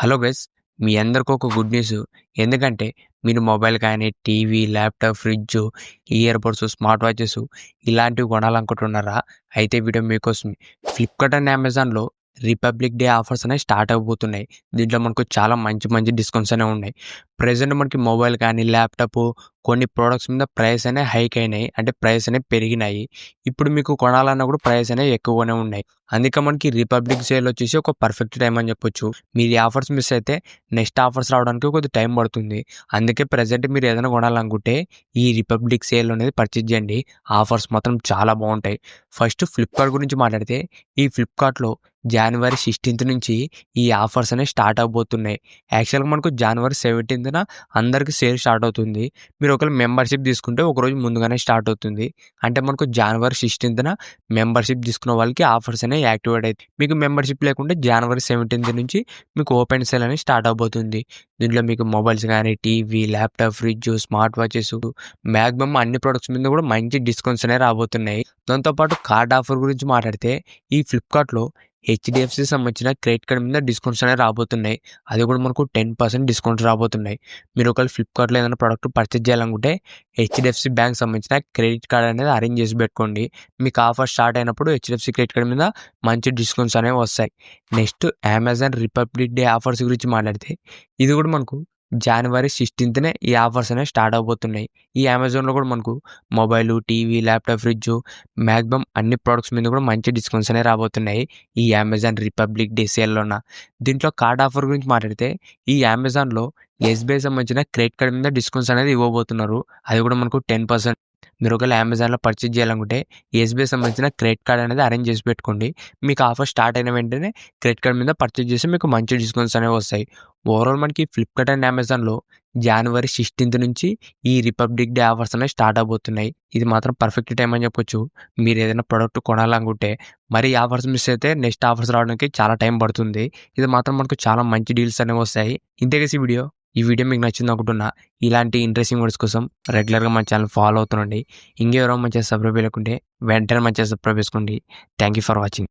Hello guys, మీ అందరికి ఒక good news. ఎందుకంటే మీరు మొబైల్ కానీ TV, laptop, fridge, ear buds, smart watches ఇలాంటివి కొనాలనుకుంటున్నారా? అయితే వీడియో మీకోసం. ఫ్లిప్కార్ట్ అండ్ అమెజాన్లో రిపబ్లిక్ డే ఆఫర్స్ అనేవి స్టార్ట్ అవబోతున్నాయి. దీంట్లో మనకు చాలా మంచి మంచి డిస్కౌంట్స్ అనేవి ఉన్నాయి. ప్రజెంట్ మనకి మొబైల్ కానీ ల్యాప్టాప్ కొన్ని ప్రోడక్ట్స్ మీద ప్రైస్ అనేవి హైక్ అయినాయి, అంటే ప్రైస్ అనేవి పెరిగినాయి. ఇప్పుడు మీకు కొనాలన్నా కూడా ప్రైస్ అనేవి ఎక్కువగానే ఉన్నాయి. అందుకే మనకి రిపబ్లిక్ సేల్ వచ్చేసి ఒక పర్ఫెక్ట్ టైం అని చెప్పొచ్చు. మీరు ఈ ఆఫర్స్ మిస్ అయితే నెక్స్ట్ ఆఫర్స్ రావడానికి కొద్దిగా టైం పడుతుంది. అందుకే ప్రజెంట్ మీరు ఏదైనా కొనాలనుకుంటే ఈ రిపబ్లిక్ సేల్ అనేది పర్చేజ్ చేయండి. ఆఫర్స్ మాత్రం చాలా బాగుంటాయి. ఫస్ట్ ఫ్లిప్కార్ట్ గురించి మాట్లాడితే, ఈ ఫ్లిప్కార్ట్లో జనవరి 16th నుంచి ఈ ఆఫర్స్ అనేవి స్టార్ట్ అవబోతున్నాయి. యాక్చువల్గా మనకు జనవరి 17th అందరికీ సేల్ స్టార్ట్ అవుతుంది. మీరు ఒకవేళ మెంబర్షిప్ తీసుకుంటే ఒకరోజు ముందుగానే స్టార్ట్ అవుతుంది. అంటే మనకు జనవరి 16th మెంబర్షిప్ తీసుకున్న వాళ్ళకి ఆఫర్స్ అనేవి యాక్టివేట్ అవుతాయి. మీకు మెంబర్షిప్ లేకుంటే జనవరి 17th నుంచి మీకు ఓపెన్ సేల్ అనేది స్టార్ట్ అవబోతుంది. దీంట్లో మీకు మొబైల్స్ కానీ TV, laptop, fridge, smart watches, maximum అన్ని ప్రొడక్ట్స్ మీద కూడా మంచి డిస్కౌంట్స్ అనేవి రాబోతున్నాయి. దాంతోపాటు కార్డ్ ఆఫర్ గురించి మాట్లాడితే, ఈ ఫ్లిప్కార్ట్లో హెచ్డిఎఫ్సి సంబంధించిన క్రెడిట్ కార్డ్ మీద డిస్కౌంట్స్ అనేవి రాబోతున్నాయి. అది కూడా మనకు 10% డిస్కౌంట్స్ రాబోతున్నాయి. మీరు ఒకవేళ ఫ్లిప్కార్ట్లో ఏదైనా ప్రోడక్ట్ పర్చేజ్ చేయాలనుకుంటే హెచ్డిఎఫ్సి బ్యాంక్ సంబంధించిన క్రెడిట్ కార్డ్ అనేది అరేంజ్ చేసి పెట్టుకోండి. మీకు ఆఫర్ స్టార్ట్ అయినప్పుడు హెచ్డిఎఫ్సి క్రెడిట్ కార్డ్ మీద మంచి డిస్కౌంట్స్ అనేవి వస్తాయి. Next Amazon republic day offers గురించి మాట్లాడితే, ఇది కూడా మనకు జనవరి 16th ఈ ఆఫర్స్ అనేవి స్టార్ట్ అవబోతున్నాయి. ఈ అమెజాన్లో కూడా మనకు mobile, TV, laptop, fridge maximum అన్ని ప్రోడక్ట్స్ మీద కూడా మంచి డిస్కౌంట్స్ అనేవి రాబోతున్నాయి ఈ అమెజాన్ రిపబ్లిక్ డే సేల్లోన. దీంట్లో కార్డ్ ఆఫర్ గురించి మాట్లాడితే, ఈ అమెజాన్లో ఎస్బీఐ సంబంధించిన క్రెడిట్ కార్డ్ మీద డిస్కౌంట్స్ అనేది ఇవ్వబోతున్నారు. అది కూడా మనకు 10%. మీరు ఒకవేళ అమెజాన్లో పర్చేజ్ చేయాలనుకుంటే ఎస్బీఐ సంబంధించిన క్రెడిట్ కార్డ్ అనేది అరేంజ్ చేసి పెట్టుకోండి. మీకు ఆఫర్ స్టార్ట్ అయిన వెంటనే క్రెడిట్ కార్డ్ మీద పర్చేజ్ చేసి మీకు మంచి డిస్కౌంట్స్ అనేవి వస్తాయి. ఓవరాల్ మనకి ఫ్లిప్కార్ట్ అండ్ అమెజాన్లో జనవరి 16th నుంచి ఈ రిపబ్లిక్ డే ఆఫర్స్ అనేవి స్టార్ట్ అవబోతున్నాయి. ఇది మాత్రం పర్ఫెక్ట్ టైం అని చెప్పొచ్చు. మీరు ఏదైనా ప్రోడక్ట్ కొనాలనుకుంటే. మరి ఆఫర్స్ మిస్ అయితే నెక్స్ట్ ఆఫర్స్ రావడానికి చాలా టైం పడుతుంది. ఇది మాత్రం మనకు చాలా మంచి డీల్స్ అనేవి వస్తాయి. ఇంతే ఈ వీడియో. ఈ వీడియో మీకు నచ్చింది అనుకుంటున్నా. ఇలాంటి ఇంట్రెస్టింగ్ వీడియోస్ కోసం రెగ్యులర్గా మన ఛానల్ ఫాలో అవుతుండండి. ఇంకెవరో మంచిగా సబ్స్క్రైబ్ చేయకుంటే వెంటనే మంచిగా సబ్స్క్రైబ్ చేసుకోండి. Thank you for watching.